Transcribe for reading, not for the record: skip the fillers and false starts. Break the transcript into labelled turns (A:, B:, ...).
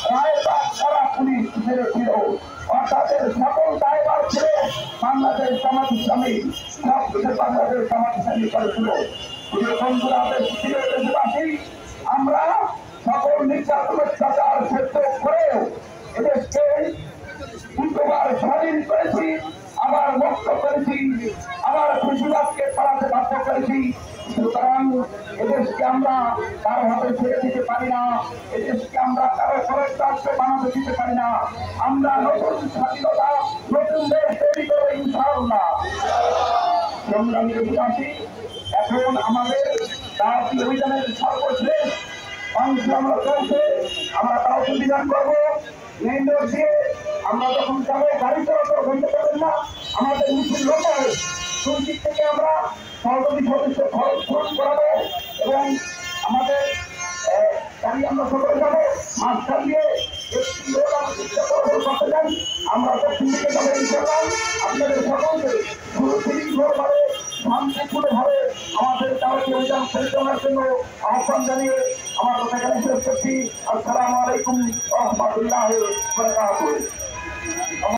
A: রায়বাগ সারা police ছিল, অর্থাৎ সকল দায়ভার ছেড়ে বাংলাদেশ জামাত ইসলামী সব কিছু বাংলাদেশ জামাত ইসলামী করেছিল। বন্ধুরা দেশবাসী, আমরা সকল নির্যাতন অত্যাচার সহ্য করেও এদেশকে দ্বিতীয়বার স্বাধীন করেছি, আবার মুক্ত করেছি, আবার খুশিবাদকে পালাতে বাধ্য করেছি। সুতরাং এদেশকে আমরা কারো হাতে ছেড়ে দিতে পারি না, এদেশকে আমরা কারো খরচ রাষ্ট্রে বানাতে দিতে পারি না। আমরা নতুন স্বাধীনতা, নতুন দেশ তৈরি করবো ইনশাআল্লাহ। সংগ্রামী দেশবাসী, এখন আমাদের দাওয়াতি অভিযানের সর্বশেষ অংশ আমরা চলছে। আমরা দাওয়াতি অভিযান করবো মেইন রোড দিয়ে। আমরা যখন যাবো গাড়ি চলাচল বন্ধ করবেন না, আমাদের মিছিল লোকাল দুদিক থেকে আমরা সহযোগী সদস্য খরচ করাবো এবং আমাদের গাড়ি আমরা সকলে যাবো মাঝখান দিয়ে একটি রোড করতে চান। আমরা দক্ষিণ দিকে যাবো ইনশাআল্লাহ। আপনাদের সকলকে সুশৃঙ্খলভাবে শান্তিপূর্ণভাবে আমাদের দাওয়াতি অভিযান পরিচালনার জন্য আহ্বান জানিয়ে আমার কথা এখানে শেষ করছি। আসসালামু আলাইকুম ওয়া রাহমাতুল্লাহি ওয়া বারাকাতুহু।